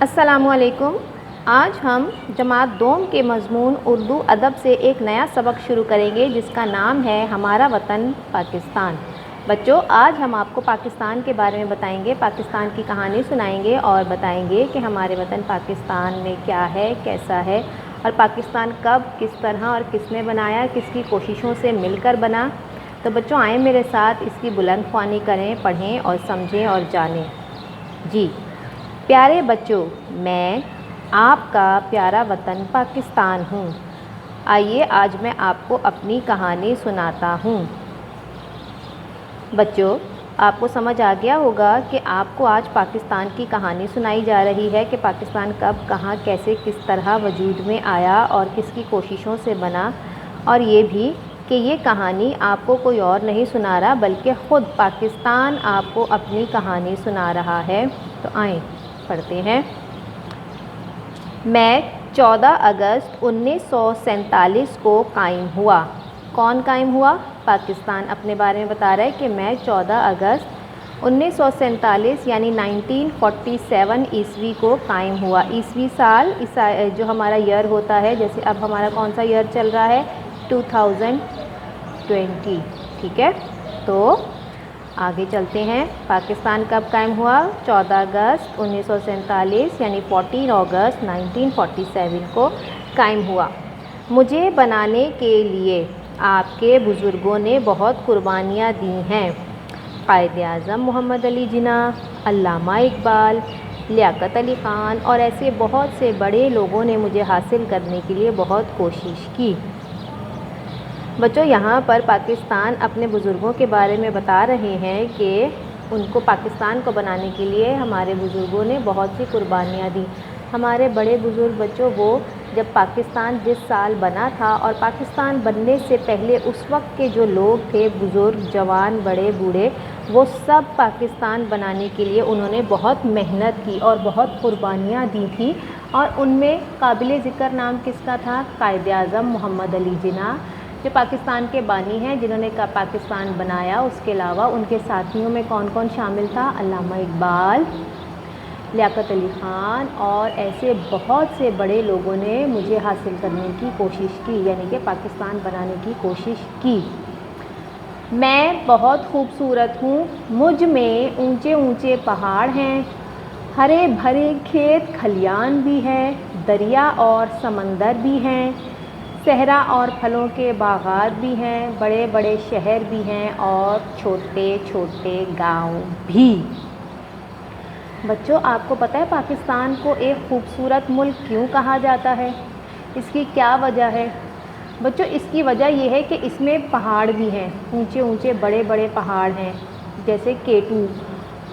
السلام علیکم۔ آج ہم جماعت دوم کے مضمون اردو ادب سے ایک نیا سبق شروع کریں گے جس کا نام ہے ہمارا وطن پاکستان۔ بچوں، آج ہم آپ کو پاکستان کے بارے میں بتائیں گے، پاکستان کی کہانی سنائیں گے اور بتائیں گے کہ ہمارے وطن پاکستان میں کیا ہے، کیسا ہے اور پاکستان کب، کس طرح اور کس نے بنایا، کس کی کوششوں سے مل کر بنا۔ تو بچوں آئیں میرے ساتھ اس کی بلند خوانی کریں، پڑھیں اور سمجھیں اور جانیں۔ جی پیارے بچوں، میں آپ کا پیارا وطن پاکستان ہوں۔ آئیے آج میں آپ کو اپنی کہانی سناتا ہوں۔ بچوں، آپ کو سمجھ آ گیا ہوگا کہ آپ کو آج پاکستان کی کہانی سنائی جا رہی ہے کہ پاکستان کب، کہاں، کیسے، کس طرح وجود میں آیا اور کس کی کوششوں سے بنا، اور یہ بھی کہ یہ کہانی آپ کو کوئی اور نہیں سنا رہا بلکہ خود پاکستان آپ کو اپنی کہانی سنا رہا ہے۔ تو آئیں پڑھتے ہیں۔ میں 14 اگست 1947 کو قائم ہوا۔ کون قائم ہوا؟ پاکستان اپنے بارے میں بتا رہا ہے کہ میں 14 اگست 1947 یعنی 1947 عیسوی کو قائم ہوا۔ عیسوی سال جو ہمارا ایئر ہوتا ہے، جیسے اب ہمارا کون سا ایئر چل رہا ہے؟ 2020، ٹھیک ہے؟ تو آگے چلتے ہیں۔ پاکستان کب قائم ہوا؟ 14 اگست 1947 یعنی 14 اگست 1947 کو قائم ہوا۔ مجھے بنانے کے لیے آپ کے بزرگوں نے بہت قربانیاں دی ہیں۔ قائد اعظم محمد علی جناح، علامہ اقبال، لیاقت علی خان اور ایسے بہت سے بڑے لوگوں نے مجھے حاصل کرنے کے لیے بہت کوشش کی۔ بچوں یہاں پر پاکستان اپنے بزرگوں کے بارے میں بتا رہے ہیں کہ ان کو پاکستان کو بنانے کے لیے ہمارے بزرگوں نے بہت سی قربانیاں دی۔ ہمارے بڑے بزرگ بچوں، وہ جب پاکستان جس سال بنا تھا اور پاکستان بننے سے پہلے اس وقت کے جو لوگ تھے، بزرگ، جوان، بڑے، بوڑھے، وہ سب پاکستان بنانے کے لیے انہوں نے بہت محنت کی اور بہت قربانیاں دی تھیں، اور ان میں قابل ذکر نام کس کا تھا؟ قائد اعظم محمد علی جناح، جو پاکستان کے بانی ہیں، جنہوں نے پاکستان بنایا۔ اس کے علاوہ ان کے ساتھیوں میں کون کون شامل تھا؟ علامہ اقبال، لیاقت علی خان اور ایسے بہت سے بڑے لوگوں نے مجھے حاصل کرنے کی کوشش کی، یعنی کہ پاکستان بنانے کی کوشش کی۔ میں بہت خوبصورت ہوں، مجھ میں اونچے اونچے پہاڑ ہیں، ہرے بھرے کھیت کھلیان بھی ہے، دریا اور سمندر بھی ہیں، صحرا اور پھلوں کے باغات بھی ہیں، بڑے بڑے شہر بھی ہیں اور چھوٹے چھوٹے گاؤں بھی۔ بچوں آپ کو پتہ ہے پاکستان کو ایک خوبصورت ملک کیوں کہا جاتا ہے؟ اس کی کیا وجہ ہے؟ بچوں اس کی وجہ یہ ہے کہ اس میں پہاڑ بھی ہیں، اونچے اونچے بڑے بڑے پہاڑ ہیں، جیسے K2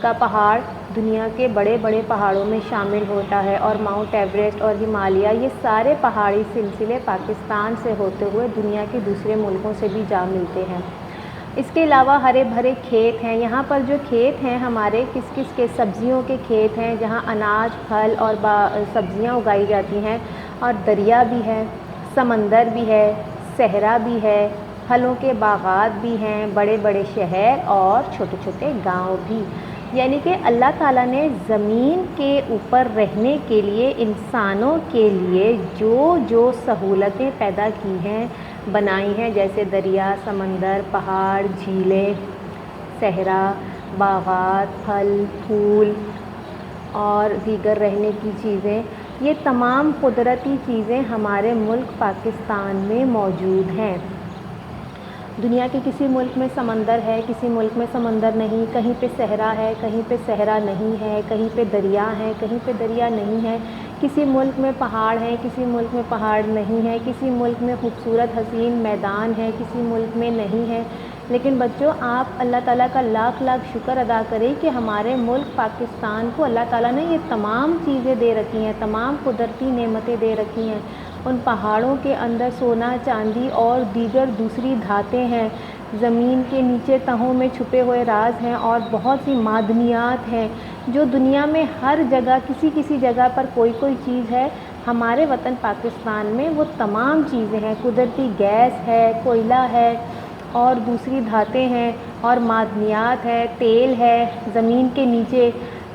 کا پہاڑ دنیا کے بڑے بڑے پہاڑوں میں شامل ہوتا ہے، اور ماؤنٹ ایوریسٹ اور ہمالیہ، یہ سارے پہاڑی سلسلے پاکستان سے ہوتے ہوئے دنیا کے دوسرے ملکوں سے بھی جا ملتے ہیں۔ اس کے علاوہ ہرے بھرے کھیت ہیں، یہاں پر جو کھیت ہیں ہمارے کس کس کے؟ سبزیوں کے کھیت ہیں، جہاں اناج، پھل اور سبزیاں اگائی جاتی ہیں، اور دریا بھی ہے، سمندر بھی ہے، صحرا بھی ہے، پھلوں کے باغات بھی ہیں، بڑے بڑے شہر اور چھوٹے چھوٹے گاؤں بھی۔ یعنی کہ اللہ تعالیٰ نے زمین کے اوپر رہنے کے لیے انسانوں کے لیے جو سہولتیں پیدا کی ہیں، بنائی ہیں، جیسے دریا، سمندر، پہاڑ، جھیلیں، صحرا، باغات، پھل پھول اور دیگر رہنے کی چیزیں، یہ تمام قدرتی چیزیں ہمارے ملک پاکستان میں موجود ہیں۔ دنیا کے کسی ملک میں سمندر ہے، کسی ملک میں سمندر نہیں، کہیں پہ صحرا ہے، کہیں پہ صحرا نہیں ہے، کہیں پہ دریا ہے، کہیں پہ دریا نہیں ہے، کسی ملک میں پہاڑ ہیں، کسی ملک میں پہاڑ نہیں ہے، کسی ملک میں خوبصورت حسین میدان ہے، کسی ملک میں نہیں ہے۔ لیکن بچوں آپ اللہ تعالیٰ کا لاکھ لاکھ شکر ادا کریں کہ ہمارے ملک پاکستان کو اللہ تعالیٰ نے یہ تمام چیزیں دے رکھی ہیں، تمام قدرتی نعمتیں دے رکھی ہیں۔ ان پہاڑوں کے اندر سونا، چاندی اور دیگر دوسری دھاتیں ہیں، زمین کے نیچے تہوں میں چھپے ہوئے راز ہیں، اور بہت سی معدنیات ہیں جو دنیا میں ہر جگہ کسی جگہ پر کوئی چیز ہے، ہمارے وطن پاکستان میں وہ تمام چیزیں ہیں۔ قدرتی گیس ہے، کوئلہ ہے اور دوسری دھاتیں ہیں اور معدنیات ہے، تیل ہے، زمین کے نیچے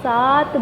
7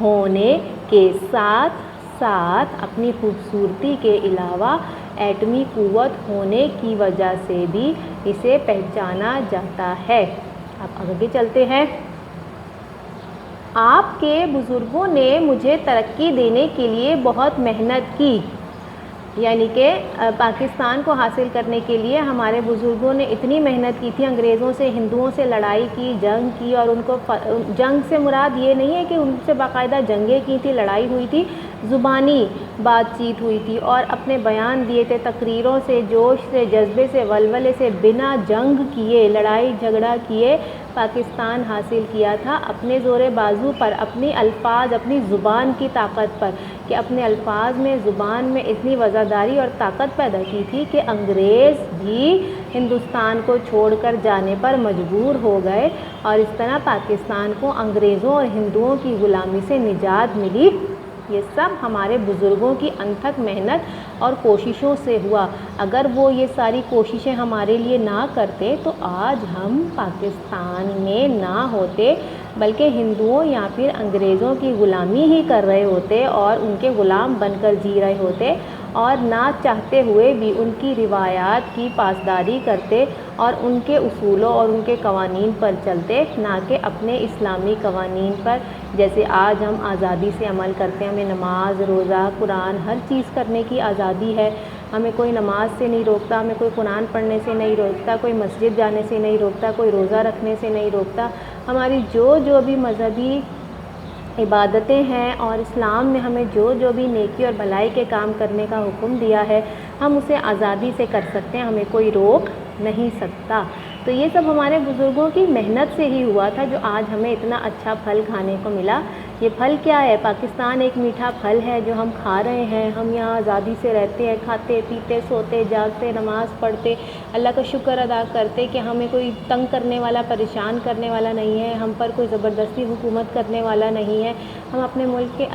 ہونے کے ساتھ ساتھ اپنی خوبصورتی کے علاوہ ایٹمی قوت ہونے کی وجہ سے بھی اسے پہچانا جاتا ہے۔ اب آگے چلتے ہیں۔ آپ کے بزرگوں نے مجھے ترقی دینے کے لیے بہت محنت کی، یعنی کہ پاکستان کو حاصل کرنے کے لیے ہمارے بزرگوں نے اتنی محنت کی تھی، انگریزوں سے، ہندوؤں سے لڑائی کی، جنگ کی، اور ان کو جنگ سے مراد یہ نہیں ہے کہ ان سے باقاعدہ جنگیں کی تھی، لڑائی ہوئی تھی، زبانی بات چیت ہوئی تھی اور اپنے بیان دیے تھے، تقریروں سے، جوش سے، جذبے سے، ولولے سے، بنا جنگ کیے، لڑائی جھگڑا کیے پاکستان حاصل کیا تھا، اپنے زور بازو پر، اپنی الفاظ، اپنی زبان کی طاقت پر، کہ اپنے الفاظ میں، زبان میں اتنی وزاداری اور طاقت پیدا کی تھی کہ انگریز بھی ہندوستان کو چھوڑ کر جانے پر مجبور ہو گئے، اور اس طرح پاکستان کو انگریزوں اور ہندوؤں کی غلامی سے نجات ملی۔ یہ سب ہمارے بزرگوں کی انتھک محنت اور کوششوں سے ہوا۔ اگر وہ یہ ساری کوششیں ہمارے لیے نہ کرتے تو آج ہم پاکستان میں نہ ہوتے، بلکہ ہندوؤں یا پھر انگریزوں کی غلامی ہی کر رہے ہوتے اور ان کے غلام بن کر جی رہے ہوتے، اور نہ چاہتے ہوئے بھی ان کی روایات کی پاسداری کرتے اور ان کے اصولوں اور ان کے قوانین پر چلتے، نہ کہ اپنے اسلامی قوانین پر۔ جیسے آج ہم آزادی سے عمل کرتے ہیں، ہمیں نماز، روزہ، قرآن، ہر چیز کرنے کی آزادی ہے، ہمیں کوئی نماز سے نہیں روکتا، ہمیں کوئی قرآن پڑھنے سے نہیں روکتا، کوئی مسجد جانے سے نہیں روکتا، کوئی روزہ رکھنے سے نہیں روکتا۔ ہماری جو بھی مذہبی عبادتیں ہیں اور اسلام میں ہمیں جو بھی نیکی اور بھلائی کے کام کرنے کا حکم دیا ہے، ہم اسے آزادی سے کر سکتے ہیں، ہمیں کوئی روک نہیں سکتا۔ تو یہ سب ہمارے بزرگوں کی محنت سے ہی ہوا تھا، جو آج ہمیں اتنا اچھا پھل کھانے کو ملا۔ یہ پھل کیا ہے؟ پاکستان ایک میٹھا پھل ہے جو ہم کھا رہے ہیں۔ ہم یہاں آزادی سے رہتے ہیں، کھاتے پیتے، سوتے جاگتے، نماز پڑھتے، اللہ کا شکر ادا کرتے کہ ہمیں کوئی تنگ کرنے والا، پریشان کرنے والا نہیں ہے، ہم پر کوئی زبردستی حکومت کرنے والا نہیں ہے، ہم اپنے ملک کے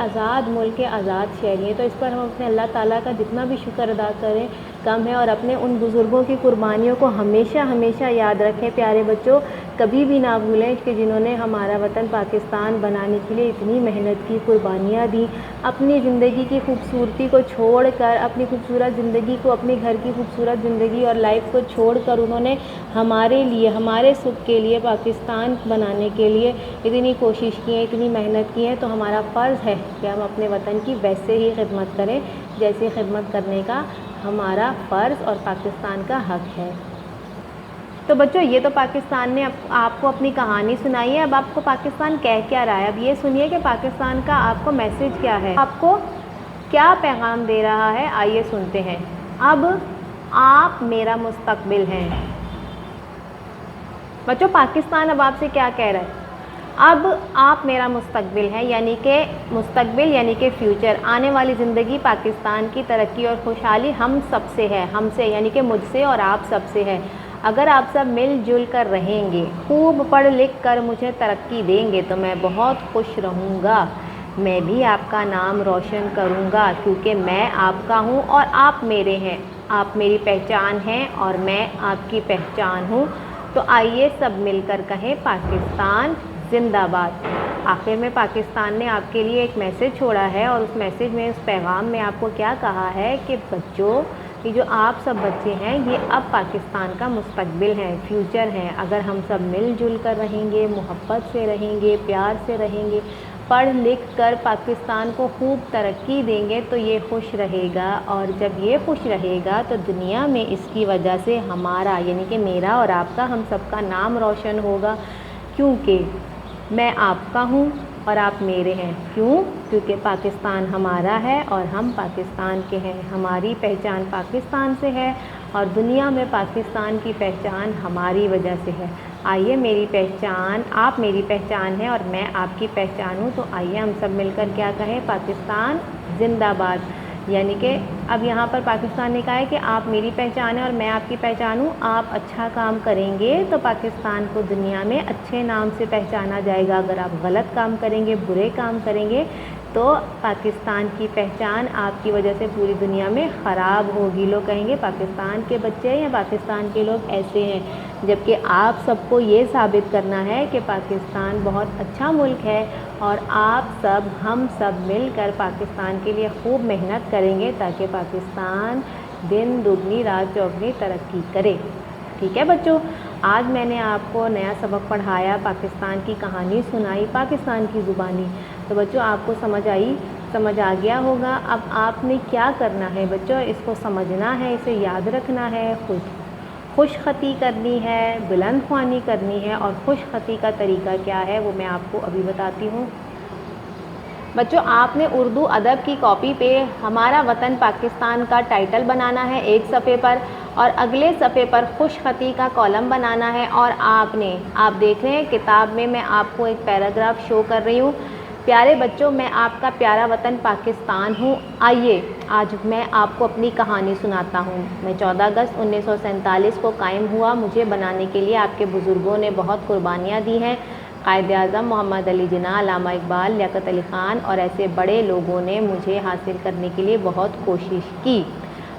آزاد شہری ہیں۔ تو اس پر ہم اپنے اللہ تعالیٰ کا جتنا بھی شکر ادا کریں کم ہے، اور اپنے ان بزرگوں کی قربانیوں کو ہمیشہ یاد رکھیں پیارے بچوں، کبھی بھی نہ بھولیں کہ جنہوں نے ہمارا وطن پاکستان بنانے کے لیے اتنی محنت کی، قربانیاں دی، اپنی زندگی کی خوبصورتی کو چھوڑ کر، اپنی خوبصورت زندگی کو، اپنی گھر کی خوبصورت زندگی اور لائف کو چھوڑ کر انہوں نے ہمارے لیے، ہمارے سکھ کے لیے، پاکستان بنانے کے لیے اتنی کوشش کی ہے، اتنی محنت کی ہے۔ تو ہمارا فرض ہے کہ ہم اپنے وطن کی ویسے ہی خدمت کریں جیسے خدمت کرنے کا ہمارا فرض اور پاکستان کا حق ہے۔ تو بچوں، یہ تو پاکستان نے آپ کو اپنی کہانی سنائی ہے، اب آپ کو پاکستان کہہ کیا رہا ہے؟ اب یہ سنیے کہ پاکستان کا آپ کو میسج کیا ہے، آپ کو کیا پیغام دے رہا ہے، آئیے سنتے ہیں۔ اب آپ میرا مستقبل ہیں۔ بچوں، پاکستان اب آپ سے کیا کہہ رہا ہے؟ اب آپ میرا مستقبل ہیں، یعنی کہ فیوچر، آنے والی زندگی پاکستان کی ترقی اور خوشحالی ہم سب سے ہے، ہم سے یعنی کہ مجھ سے اور آپ سب سے ہے۔ اگر آپ سب مل جل کر رہیں گے، خوب پڑھ لکھ کر مجھے ترقی دیں گے تو میں بہت خوش رہوں گا، میں بھی آپ کا نام روشن کروں گا، کیونکہ میں آپ کا ہوں اور آپ میرے ہیں، آپ میری پہچان ہیں اور میں آپ کی پہچان ہوں۔ تو آئیے سب مل کر کہیں پاکستان زندہ باد۔ آخر میں پاکستان نے آپ کے لیے ایک میسج چھوڑا ہے، اور اس میسج میں، اس پیغام میں آپ کو کیا کہا ہے کہ بچوں، یہ جو آپ سب بچے ہیں، یہ اب پاکستان کا مستقبل ہیں، فیوچر ہیں۔ اگر ہم سب مل جل کر رہیں گے، محبت سے رہیں گے، پیار سے رہیں گے، پڑھ لکھ کر پاکستان کو خوب ترقی دیں گے تو یہ خوش رہے گا، اور جب یہ خوش رہے گا تو دنیا میں اس کی وجہ سے ہمارا، یعنی کہ میرا اور آپ کا، ہم سب کا نام روشن ہوگا، کیونکہ میں آپ کا ہوں اور آپ میرے ہیں۔ کیونکہ پاکستان ہمارا ہے اور ہم پاکستان کے ہیں، ہماری پہچان پاکستان سے ہے اور دنیا میں پاکستان کی پہچان ہماری وجہ سے ہے۔ آئیے میری پہچان، آپ میری پہچان ہیں اور میں آپ کی پہچان ہوں، تو آئیے ہم سب مل کر کیا کہیں؟ پاکستان زندہ باد۔ یعنی کہ اب یہاں پر پاکستان نے کہا ہے کہ آپ میری پہچان ہیں اور میں آپ کی پہچان ہوں، آپ اچھا کام کریں گے تو پاکستان کو دنیا میں اچھے نام سے پہچانا جائے گا، اگر آپ غلط کام کریں گے، برے کام کریں گے تو پاکستان کی پہچان آپ کی وجہ سے پوری دنیا میں خراب ہوگی. لوگ کہیں گے پاکستان کے بچے یا پاکستان کے لوگ ایسے ہیں، جبکہ آپ سب کو یہ ثابت کرنا ہے کہ پاکستان بہت اچھا ملک ہے، اور آپ سب ہم سب مل کر پاکستان کے لیے خوب محنت کریں گے تاکہ پاکستان دن دگنی رات چوگنی ترقی کرے. ٹھیک ہے بچوں، آج میں نے آپ کو نیا سبق پڑھایا، پاکستان کی کہانی سنائی پاکستان کی زبانی. تو بچوں آپ کو سمجھ آ گیا ہوگا. اب آپ نے کیا کرنا ہے بچوں، اس کو سمجھنا ہے، اسے یاد رکھنا ہے، خوش خطی کرنی ہے، بلند خوانی کرنی ہے. اور خوش خطی کا طریقہ کیا ہے وہ میں آپ کو ابھی بتاتی ہوں. بچوں آپ نے اردو ادب کی کاپی پہ ہمارا وطن پاکستان کا ٹائٹل بنانا ہے ایک صفحے پر، اور اگلے صفحے پر خوش خطی کا کالم بنانا ہے. اور آپ دیکھ رہے ہیں کتاب میں آپ کو ایک پیراگراف شو کر رہی ہوں. پیارے بچوں، میں آپ کا پیارا وطن پاکستان ہوں. آئیے آج میں آپ کو اپنی کہانی سناتا ہوں. میں 14 اگست 1947 کو قائم ہوا. مجھے بنانے کے لیے آپ کے بزرگوں نے بہت قربانیاں دی ہیں. قائد اعظم محمد علی جناح، علامہ اقبال، لیاقت علی خان اور ایسے بڑے لوگوں نے مجھے حاصل کرنے کے لیے بہت کوشش کی.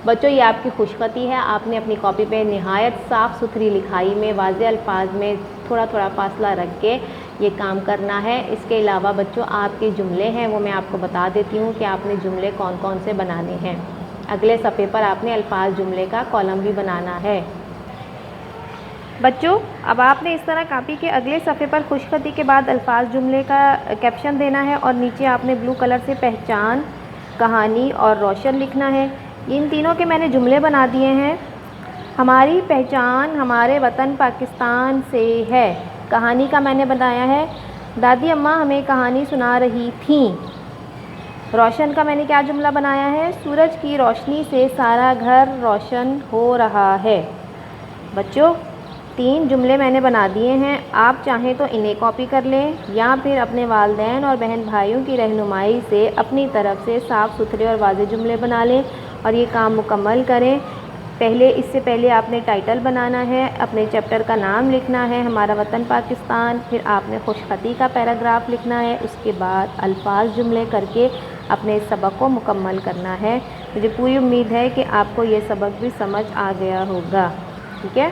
بچوں یہ آپ کی خوش خطی ہے. آپ نے اپنی کاپی پہ نہایت صاف ستھری لکھائی میں واضح الفاظ میں تھوڑا تھوڑا فاصلہ رکھ کے یہ کام کرنا ہے. اس کے علاوہ بچوں آپ کے جملے ہیں وہ میں آپ کو بتا دیتی ہوں کہ آپ نے جملے کون کون سے بنانے ہیں. اگلے صفحے پر آپ نے الفاظ جملے کا کالم بھی بنانا ہے. بچوں اب آپ نے اس طرح کاپی کے اگلے صفحے پر خوش خطی کے بعد الفاظ جملے کا کیپشن دینا ہے، اور نیچے آپ نے بلو کلر سے پہچان، کہانی اور روشن لکھنا ہے. ان تینوں کے میں نے جملے بنا دیے ہیں. ہماری پہچان ہمارے وطن پاکستان سے ہے. کہانی کا میں نے بنایا ہے دادی اماں ہمیں کہانی سنا رہی تھیں. روشن کا میں نے کیا جملہ بنایا ہے، سورج کی روشنی سے سارا گھر روشن ہو رہا ہے. بچوں 3 جملے میں نے بنا دیے ہیں. آپ چاہیں تو انہیں کاپی کر لیں یا پھر اپنے والدین اور بہن بھائیوں کی رہنمائی سے اپنی طرف سے صاف ستھرے اور واضح جملے بنا لیں اور یہ کام مکمل کریں. اس سے پہلے آپ نے ٹائٹل بنانا ہے، اپنے چیپٹر کا نام لکھنا ہے ہمارا وطن پاکستان، پھر آپ نے خوش خطی کا پیراگراف لکھنا ہے، اس کے بعد الفاظ جملے کر کے اپنے سبق کو مکمل کرنا ہے. مجھے پوری امید ہے کہ آپ کو یہ سبق بھی سمجھ آ گیا ہوگا. ٹھیک ہے.